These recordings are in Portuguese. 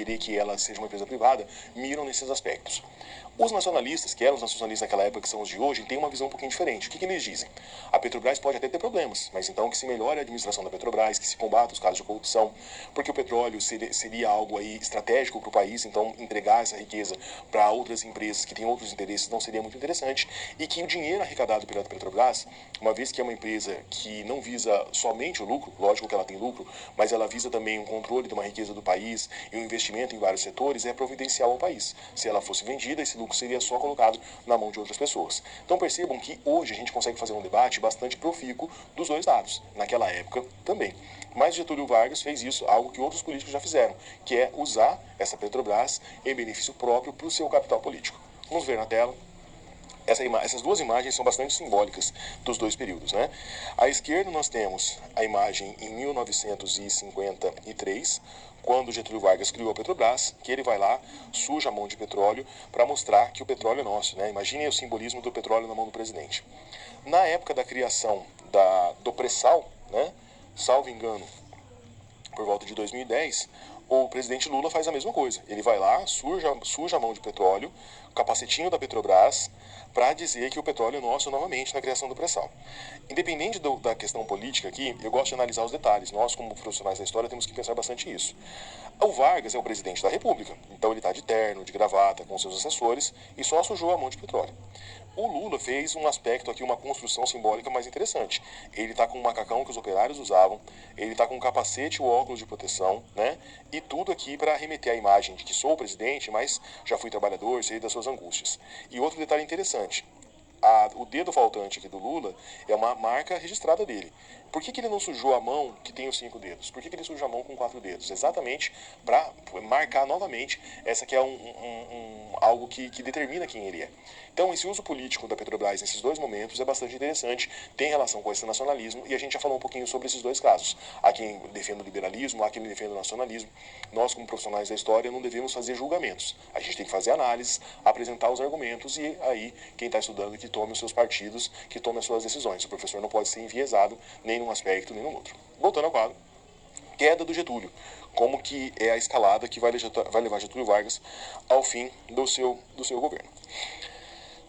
querer que ela seja uma empresa privada, miram nesses aspectos. Os nacionalistas, que eram os nacionalistas naquela época, que são os de hoje, têm uma visão um pouquinho diferente. O que eles dizem? A Petrobras pode até ter problemas, mas então que se melhore a administração da Petrobras, que se combata os casos de corrupção, porque o petróleo seria algo aí estratégico para o país, então entregar essa riqueza para outras empresas que têm outros interesses não seria muito interessante, e que o dinheiro arrecadado pela Petrobras, uma vez que é uma empresa que não visa somente o lucro, lógico que ela tem lucro, mas ela visa também um controle de uma riqueza do país e um investimento em vários setores, é providencial ao país. Se ela fosse vendida, esse lucro seria só colocado na mão de outras pessoas. Então percebam que hoje a gente consegue fazer um debate bastante profícuo dos dois lados, naquela época também. Mas Getúlio Vargas fez isso, algo que outros políticos já fizeram, que é usar essa Petrobras em benefício próprio para o seu capital político. Vamos ver na tela. Essas duas imagens são bastante simbólicas dos dois períodos, né? À esquerda nós temos a imagem em 1953, quando Getúlio Vargas criou a Petrobras, que ele vai lá, suja a mão de petróleo para mostrar que o petróleo é nosso, né? Imaginem o simbolismo do petróleo na mão do presidente. Na época da criação do pré-sal, né? Salvo engano, por volta de 2010, o presidente Lula faz a mesma coisa. Ele vai lá, suja a mão de petróleo, o capacetinho da Petrobras, para dizer que o petróleo é nosso novamente na criação do pré-sal. Independente da questão política aqui, eu gosto de analisar os detalhes. Nós, como profissionais da história, temos que pensar bastante nisso. O Vargas é o presidente da República, então ele está de terno, de gravata, com seus assessores, e só sujou a mão de petróleo. O Lula fez um aspecto aqui, uma construção simbólica mais interessante. Ele está com o macacão que os operários usavam, ele está com o capacete e o óculos de proteção, né? E tudo aqui para remeter a imagem de que sou o presidente, mas já fui trabalhador, sei das suas angústias. E outro detalhe interessante, o dedo faltante aqui do Lula é uma marca registrada dele. Por que ele não sujou a mão que tem os 5 dedos? Por que ele suja a mão com 4 dedos? Exatamente para marcar novamente essa que é algo que determina quem ele é. Então, esse uso político da Petrobras nesses dois momentos é bastante interessante, tem relação com esse nacionalismo, e a gente já falou um pouquinho sobre esses dois casos. Há quem defenda o liberalismo, há quem defenda o nacionalismo. Nós, como profissionais da história, não devemos fazer julgamentos. A gente tem que fazer análises, apresentar os argumentos, e aí quem está estudando que tome os seus partidos, que tome as suas decisões. O professor não pode ser enviesado nem num aspecto, nem no outro. Voltando ao quadro. Queda do Getúlio. Como que é a escalada que vai levar Getúlio Vargas ao fim do seu governo.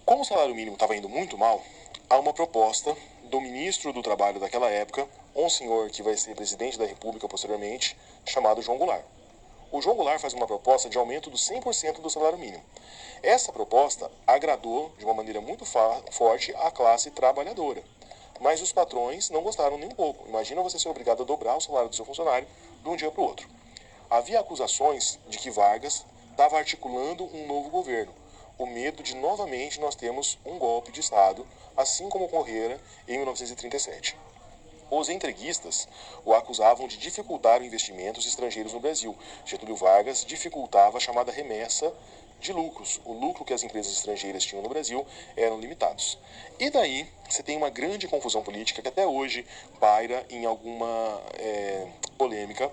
Como o salário mínimo estava indo muito mal, há uma proposta do ministro do Trabalho daquela época, um senhor que vai ser presidente da República posteriormente, chamado João Goulart. O João Goulart faz uma proposta de aumento do 100% do salário mínimo. Essa proposta agradou de uma maneira muito forte a classe trabalhadora. Mas os patrões não gostaram nem um pouco. Imagina você ser obrigado a dobrar o salário do seu funcionário de um dia para o outro. Havia acusações de que Vargas estava articulando um novo governo. O medo de novamente nós temos um golpe de Estado, assim como ocorrera em 1937. Os entreguistas o acusavam de dificultar investimentos estrangeiros no Brasil. Getúlio Vargas dificultava a chamada remessa de lucros. O lucro que as empresas estrangeiras tinham no Brasil eram limitados. E daí você tem uma grande confusão política que até hoje paira em alguma polêmica,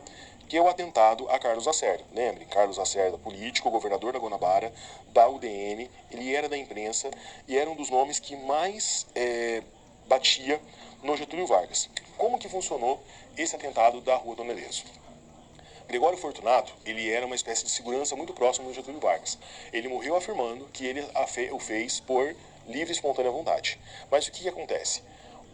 que é o atentado a Carlos Lacerda. Lembre, Carlos Lacerda, político, governador da Guanabara, da UDN, ele era da imprensa e era um dos nomes que mais batia no Getúlio Vargas. Como que funcionou esse atentado da Rua Dona Eleso? Gregório Fortunato, ele era uma espécie de segurança muito próximo do Getúlio Vargas. Ele morreu afirmando que ele o fez por livre e espontânea vontade. Mas o que acontece?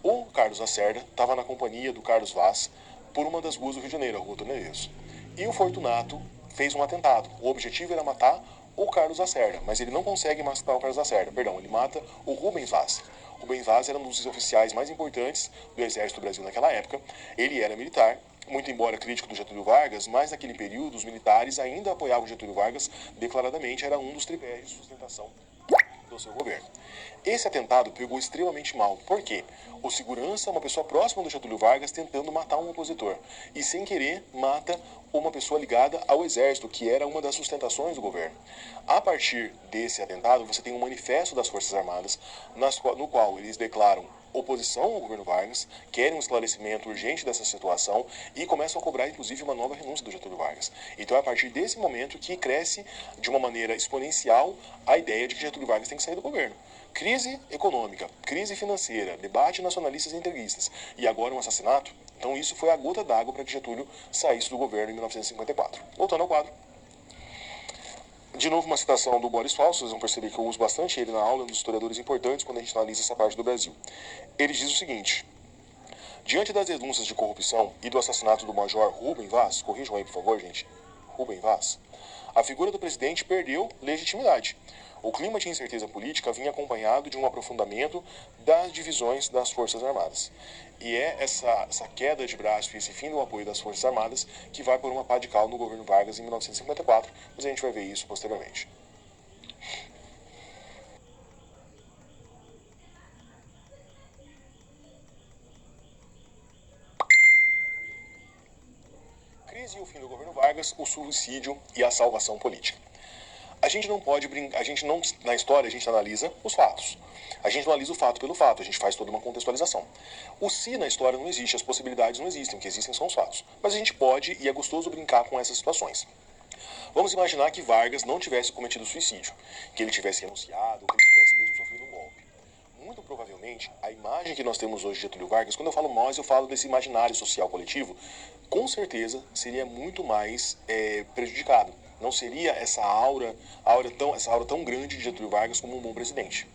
O Carlos Lacerda estava na companhia do Carlos Vaz por uma das ruas do Rio de Janeiro, a Rua Dona Eleso. E o Fortunato fez um atentado. O objetivo era matar o Carlos Lacerda, mas ele não consegue matar o Carlos Lacerda, ele mata o Rubens Vaz. Rubens Vaz era um dos oficiais mais importantes do Exército do Brasil naquela época. Ele era militar, muito embora crítico do Getúlio Vargas, mas naquele período os militares ainda apoiavam o Getúlio Vargas declaradamente, era um dos tripés de sustentação do seu governo. Esse atentado pegou extremamente mal. Por quê? O segurança, uma pessoa próxima do Getúlio Vargas, tentando matar um opositor. E sem querer, mata uma pessoa ligada ao Exército, que era uma das sustentações do governo. A partir desse atentado, você tem um manifesto das Forças Armadas, no qual eles declaram oposição ao governo Vargas, querem um esclarecimento urgente dessa situação e começam a cobrar, inclusive, uma nova renúncia do Getúlio Vargas. Então é a partir desse momento que cresce de uma maneira exponencial a ideia de que Getúlio Vargas tem que sair do governo. Crise econômica, crise financeira, debate nacionalistas e integristas e agora um assassinato. Então isso foi a gota d'água para que Getúlio saísse do governo em 1954. Voltando ao quadro. De novo, uma citação do Boris Falso, vocês vão perceber que eu uso bastante ele na aula, um dos historiadores importantes quando a gente analisa essa parte do Brasil. Ele diz o seguinte: diante das denúncias de corrupção e do assassinato do Major Rubem Vaz, corrijam aí por favor, gente, Rubem Vaz, a figura do presidente perdeu legitimidade. O clima de incerteza política vinha acompanhado de um aprofundamento das divisões das Forças Armadas. E é essa queda de braço e esse fim do apoio das Forças Armadas que vai por uma pá de cal no governo Vargas em 1954, mas a gente vai ver isso posteriormente. Crise e o fim do governo Vargas, o suicídio e a salvação política. A gente não pode brincar, na história a gente analisa os fatos. A gente não analisa o fato pelo fato, a gente faz toda uma contextualização. O se na história não existe, as possibilidades não existem, o que existem são os fatos. Mas a gente pode e é gostoso brincar com essas situações. Vamos imaginar que Vargas não tivesse cometido suicídio, que ele tivesse renunciado, ou que ele tivesse mesmo sofrido um golpe. Muito provavelmente, a imagem que nós temos hoje de Getúlio Vargas, quando eu falo nós, eu falo desse imaginário social coletivo, com certeza seria muito mais prejudicado. Não seria essa aura tão grande de Getúlio Vargas como um bom presidente.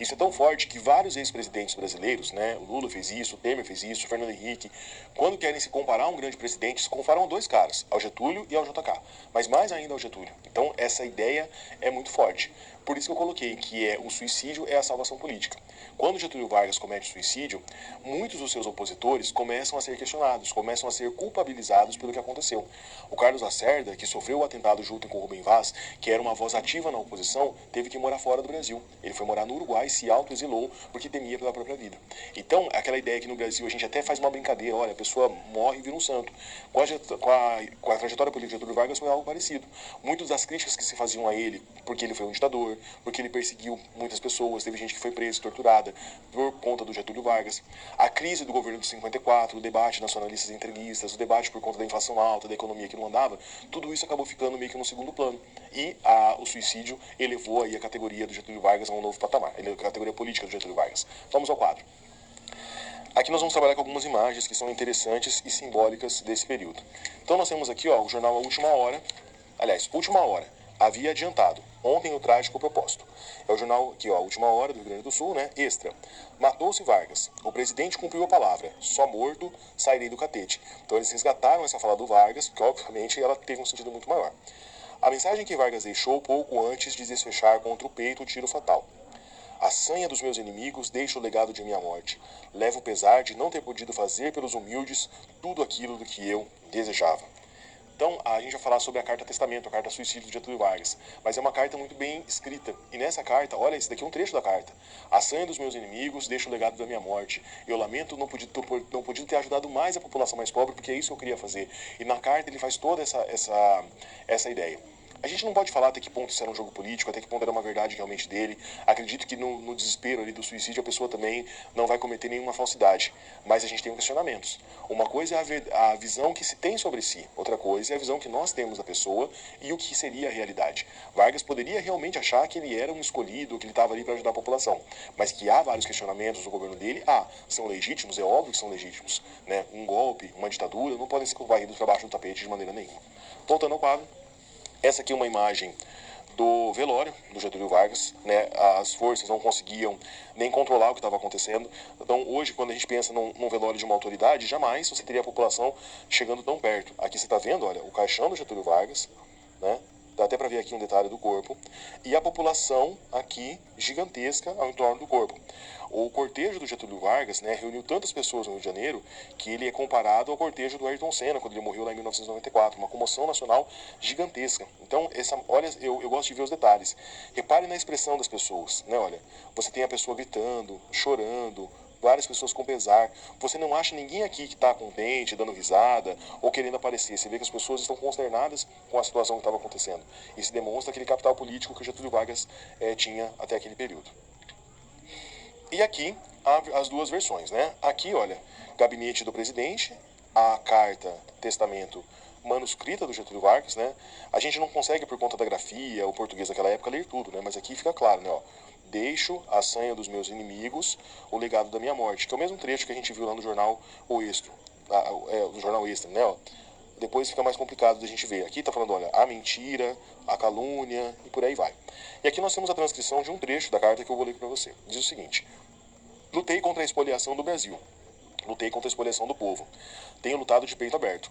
Isso é tão forte que vários ex-presidentes brasileiros, né, o Lula fez isso, o Temer fez isso, o Fernando Henrique, quando querem se comparar a um grande presidente, se comparam a dois caras, ao Getúlio e ao JK, mas mais ainda ao Getúlio. Então essa ideia é muito forte. Por isso que eu coloquei que o suicídio é a salvação política. Quando Getúlio Vargas comete suicídio, muitos dos seus opositores começam a ser questionados, começam a ser culpabilizados pelo que aconteceu. O Carlos Lacerda, que sofreu o atentado junto com o Rubem Vaz, que era uma voz ativa na oposição, teve que morar fora do Brasil. Ele foi morar no Uruguai, se autoexilou porque temia pela própria vida. Então, aquela ideia que no Brasil a gente até faz uma brincadeira, olha, a pessoa morre e vira um santo. Com a trajetória política de Getúlio Vargas foi algo parecido. Muitas das críticas que se faziam a ele, porque ele foi um ditador, porque ele perseguiu muitas pessoas, teve gente que foi presa, torturada por conta do Getúlio Vargas. A crise do governo de 54, o debate nacionalistas e entreguistas, o debate por conta da inflação alta, da economia que não andava, tudo isso acabou ficando meio que no segundo plano. E o suicídio elevou aí a categoria do Getúlio Vargas a um novo patamar, a categoria política do Getúlio Vargas. Vamos ao quadro. Aqui nós vamos trabalhar com algumas imagens que são interessantes e simbólicas desse período. Então nós temos aqui o jornal A Última Hora, Última Hora, havia adiantado, ontem o trágico propósito. É o jornal aqui, A Última Hora, do Rio Grande do Sul, né? Extra. Matou-se Vargas. O presidente cumpriu a palavra. Só morto, sairei do catete. Então eles resgataram essa fala do Vargas, porque obviamente ela teve um sentido muito maior. A mensagem que Vargas deixou pouco antes de desfechar contra o peito o tiro fatal. A sanha dos meus inimigos deixa o legado de minha morte. Levo o pesar de não ter podido fazer pelos humildes tudo aquilo do que eu desejava. Então, a gente vai falar sobre a carta testamento, a carta suicídio de Getúlio Vargas. Mas é uma carta muito bem escrita. E nessa carta, olha, esse daqui é um trecho da carta. A sanha dos meus inimigos deixa o legado da minha morte. Eu lamento não poder ter ajudado mais a população mais pobre, porque é isso que eu queria fazer. E na carta ele faz toda essa ideia. A gente não pode falar até que ponto isso era um jogo político, até que ponto era uma verdade realmente dele. Acredito que no desespero ali do suicídio a pessoa também não vai cometer nenhuma falsidade. Mas a gente tem questionamentos. Uma coisa é a visão que se tem sobre si, outra coisa é a visão que nós temos da pessoa e o que seria a realidade. Vargas poderia realmente achar que ele era um escolhido, que ele estava ali para ajudar a população. Mas que há vários questionamentos do governo dele, são legítimos, é óbvio que são legítimos. Né? Um golpe, uma ditadura, não podem ser varridos para baixo do tapete de maneira nenhuma. Voltando ao quadro. Essa aqui é uma imagem do velório do Getúlio Vargas, né? As forças não conseguiam nem controlar o que estava acontecendo. Então, hoje, quando a gente pensa num velório de uma autoridade, jamais você teria a população chegando tão perto. Aqui você está vendo, olha, o caixão do Getúlio Vargas, né? Dá até para ver aqui um detalhe do corpo. E a população aqui gigantesca ao entorno do corpo. O cortejo do Getúlio Vargas, né, reuniu tantas pessoas no Rio de Janeiro que ele é comparado ao cortejo do Ayrton Senna, quando ele morreu lá em 1994. Uma comoção nacional gigantesca. Então, olha, eu gosto de ver os detalhes. Repare na expressão das pessoas. Né, olha, você tem a pessoa gritando, chorando, várias pessoas com pesar. Você não acha ninguém aqui que está contente, dando risada ou querendo aparecer. Você vê que as pessoas estão consternadas com a situação que estava acontecendo. Isso demonstra aquele capital político que o Getúlio Vargas tinha até aquele período. E aqui as duas versões, né? Aqui, olha, gabinete do presidente, a carta, testamento manuscrita do Getúlio Vargas, né? A gente não consegue, por conta da grafia, o português daquela época, ler tudo, né? Mas aqui fica claro, né? Ó, deixo a sanha dos meus inimigos, o legado da minha morte, que é o mesmo trecho que a gente viu lá no jornal O Extra, do jornal Extra, né? Ó, depois fica mais complicado da gente ver. Aqui está falando, olha, a mentira, a calúnia e por aí vai. E aqui nós temos a transcrição de um trecho da carta que eu vou ler para você. Diz o seguinte: lutei contra a expoliação do Brasil. Lutei contra a expoliação do povo. Tenho lutado de peito aberto.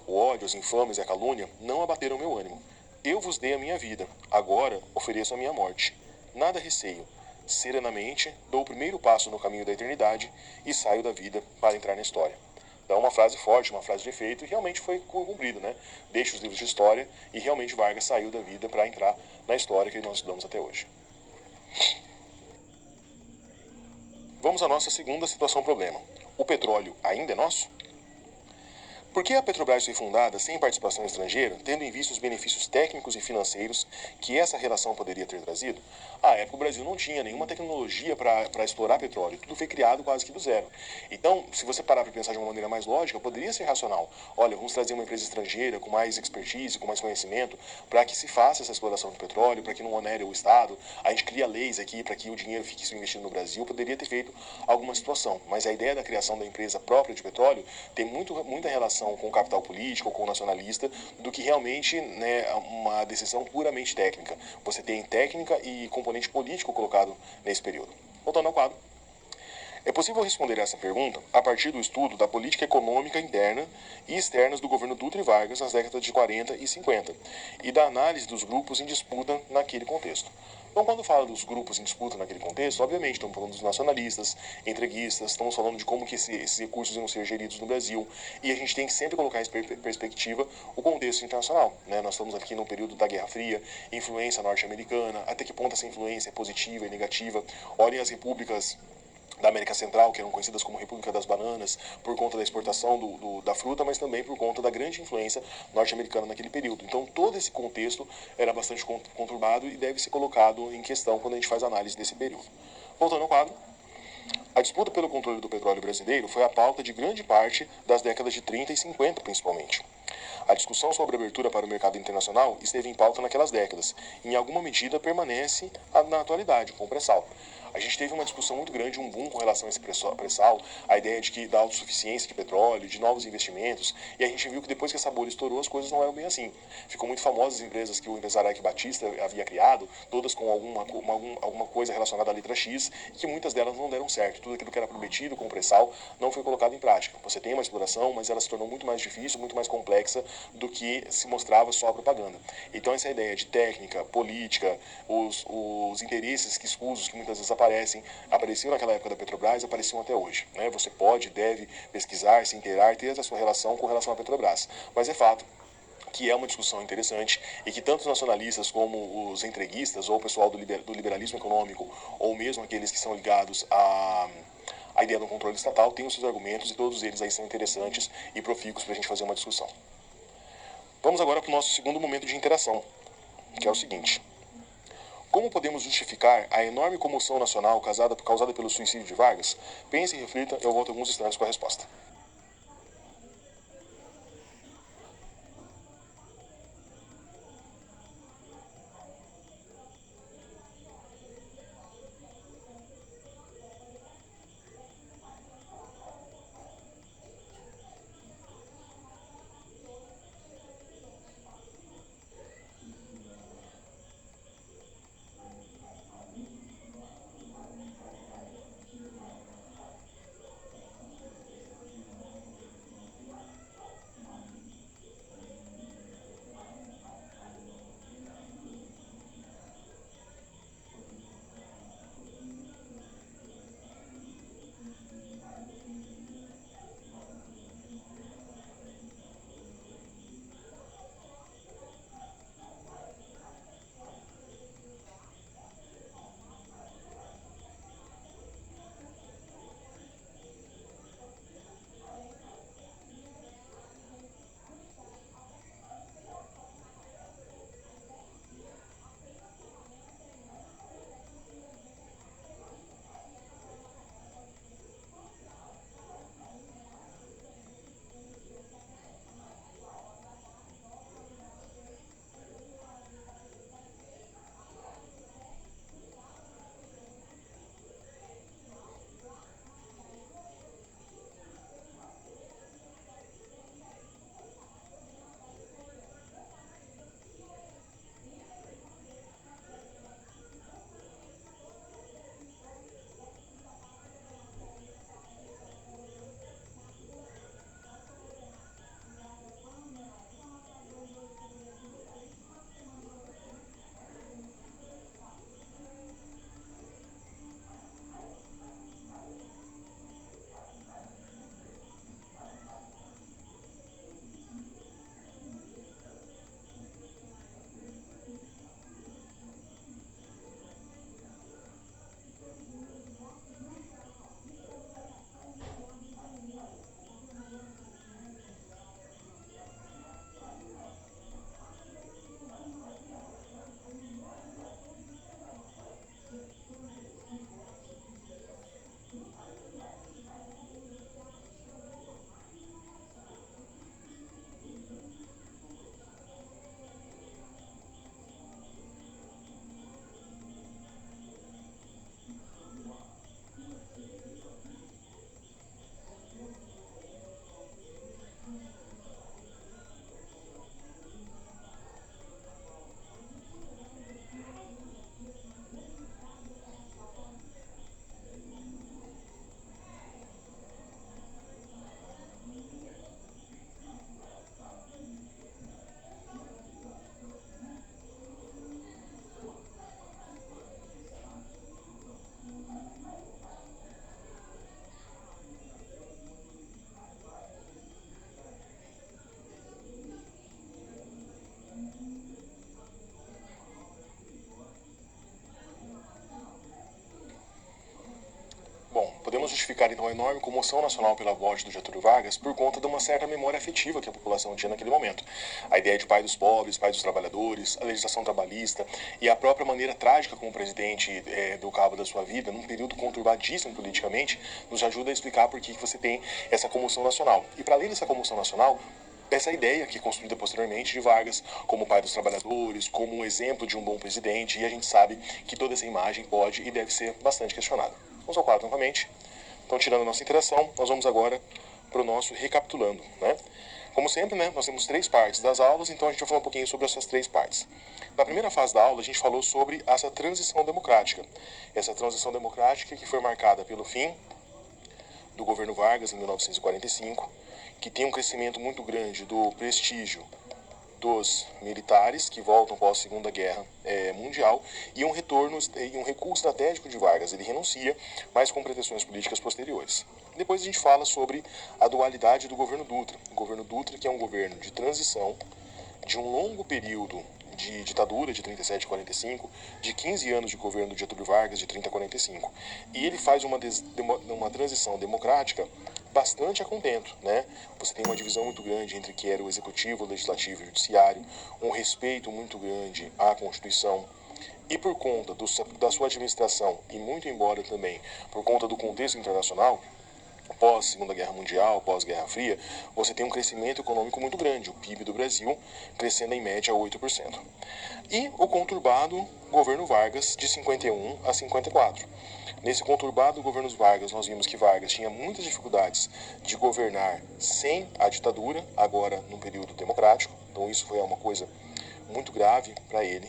O ódio, as infames e a calúnia não abateram meu ânimo. Eu vos dei a minha vida. Agora ofereço a minha morte. Nada receio. Serenamente dou o primeiro passo no caminho da eternidade e saio da vida para entrar na história. Então, uma frase forte, uma frase de efeito, e realmente foi cumprido, né? Deixa os livros de história e realmente Vargas saiu da vida para entrar na história que nós estudamos até hoje. Vamos à nossa segunda situação-problema. O petróleo ainda é nosso? Por que a Petrobras foi fundada sem participação estrangeira, tendo em vista os benefícios técnicos e financeiros que essa relação poderia ter trazido? À época, o Brasil não tinha nenhuma tecnologia para explorar petróleo. Tudo foi criado quase que do zero. Então, se você parar para pensar de uma maneira mais lógica, poderia ser racional. Olha, vamos trazer uma empresa estrangeira com mais expertise, com mais conhecimento, para que se faça essa exploração do petróleo, para que não onere o Estado. A gente cria leis aqui para que o dinheiro fique investido no Brasil. Poderia ter feito alguma situação. Mas a ideia da criação da empresa própria de petróleo tem muita relação com o capital político, com o nacionalista, do que realmente, né, uma decisão puramente técnica. Você tem técnica e componente político colocado nesse período. Voltando ao quadro. É possível responder essa pergunta a partir do estudo da política econômica interna e externas do governo Dutra e Vargas nas décadas de 40 e 50 e da análise dos grupos em disputa naquele contexto. Então, quando fala dos grupos em disputa naquele contexto, obviamente estamos falando dos nacionalistas, entreguistas, estamos falando de como que esses recursos iam ser geridos no Brasil, e a gente tem que sempre colocar em perspectiva o contexto internacional, né? Nós estamos aqui no período da Guerra Fria, influência norte-americana, até que ponto essa influência é positiva e negativa. Olhem as repúblicas da América Central, que eram conhecidas como República das Bananas, por conta da exportação da fruta, mas também por conta da grande influência norte-americana naquele período. Então, todo esse contexto era bastante conturbado e deve ser colocado em questão quando a gente faz análise desse período. Voltando ao quadro. A disputa pelo controle do petróleo brasileiro foi a pauta de grande parte das décadas de 30 e 50, principalmente. A discussão sobre a abertura para o mercado internacional esteve em pauta naquelas décadas e, em alguma medida, permanece na atualidade, com o pré-sal. A gente teve uma discussão muito grande, um boom com relação a esse pré-sal, a ideia de que da autossuficiência de petróleo, de novos investimentos, e a gente viu que depois que essa bolha estourou, as coisas não eram bem assim. Ficou muito famosas as empresas que o empresário Eike Batista havia criado, todas com alguma coisa relacionada à letra X, e que muitas delas não deram certo. Tudo aquilo que era prometido com o pré-sal não foi colocado em prática. Você tem uma exploração, mas ela se tornou muito mais difícil, muito mais complexa do que se mostrava só a propaganda. Então essa ideia de técnica, política, os interesses que escusos que muitas vezes apareciam naquela época da Petrobras, apareciam até hoje. Né? Você pode, deve pesquisar, se inteirar, ter essa sua relação com relação à Petrobras. Mas é fato que é uma discussão interessante e que tanto os nacionalistas como os entreguistas ou o pessoal do liberalismo econômico ou mesmo aqueles que são ligados à ideia do controle estatal têm os seus argumentos e todos eles aí são interessantes e profícuos para a gente fazer uma discussão. Vamos agora para o nosso segundo momento de interação, que é o seguinte. Como podemos justificar a enorme comoção nacional causada pelo suicídio de Vargas? Pense e reflita, eu volto alguns instantes com a resposta. justificar então a enorme comoção nacional pela morte do Getúlio Vargas por conta de uma certa memória afetiva que a população tinha naquele momento. A ideia de pai dos pobres, pai dos trabalhadores, a legislação trabalhista e a própria maneira trágica como o presidente deu cabo da sua vida, num período conturbadíssimo politicamente, nos ajuda a explicar por que você tem essa comoção nacional. E para além dessa comoção nacional, essa ideia que é construída posteriormente de Vargas como pai dos trabalhadores, como um exemplo de um bom presidente, e a gente sabe que toda essa imagem pode e deve ser bastante questionada. Vamos ao quadro novamente. Então, tirando a nossa interação, nós vamos agora para o nosso recapitulando, né? Como sempre, né, nós temos 3 partes das aulas, então a gente vai falar um pouquinho sobre essas 3 partes. Na primeira fase da aula, a gente falou sobre essa transição democrática. Essa transição democrática que foi marcada pelo fim do governo Vargas em 1945, que tem um crescimento muito grande do prestígio dos militares que voltam após a Segunda Guerra Mundial e um retorno e um recuo estratégico de Vargas. Ele renuncia, mas com pretensões políticas posteriores. Depois a gente fala sobre a dualidade do governo Dutra. O governo Dutra, que é um governo de transição, de um longo período de ditadura, de 37 a 45, de 15 anos de governo do Getúlio Vargas, de 30 a 45. E ele faz uma transição democrática bastante a contento, né? Você tem uma divisão muito grande entre o que era o executivo, o legislativo e o judiciário, um respeito muito grande à Constituição. E por conta da sua administração, e muito embora também por conta do contexto internacional, pós Segunda Guerra Mundial, pós Guerra Fria, você tem um crescimento econômico muito grande, o PIB do Brasil crescendo em média 8%. E o conturbado governo Vargas de 51 a 54. Nesse conturbado governo Vargas, nós vimos que Vargas tinha muitas dificuldades de governar sem a ditadura, agora num período democrático, então isso foi uma coisa muito grave para ele.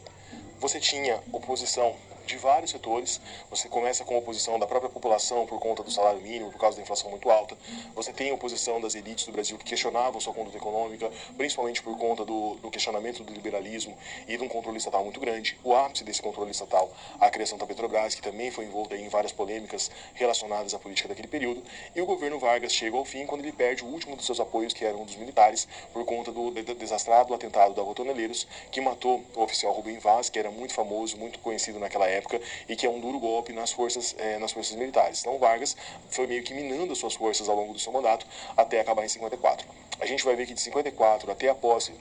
Você tinha oposição de vários setores. Você começa com a oposição da própria população por conta do salário mínimo, por causa da inflação muito alta. Você tem a oposição das elites do Brasil que questionavam sua conduta econômica, principalmente por conta do questionamento do liberalismo e de um controle estatal muito grande. O ápice desse controle estatal, a criação da Petrobras, que também foi envolta em várias polêmicas relacionadas à política daquele período. E o governo Vargas chega ao fim quando ele perde o último dos seus apoios, que era um dos militares, por conta do desastrado atentado da Rotoneleiros, que matou o oficial Rubem Vaz, que era muito famoso, muito conhecido naquela época, e que é um duro golpe nas forças militares. Então Vargas foi meio que minando as suas forças ao longo do seu mandato até acabar em 54. A gente vai ver que de 54 até a posse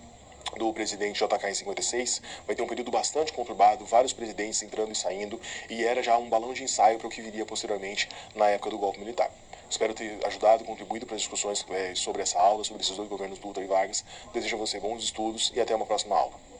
do presidente JK em 56, vai ter um período bastante conturbado, vários presidentes entrando e saindo, e era já um balão de ensaio para o que viria posteriormente na época do golpe militar. Espero ter ajudado, contribuído para as discussões sobre essa aula, sobre esses 2 governos, Dutra e Vargas. Desejo a você bons estudos e até uma próxima aula.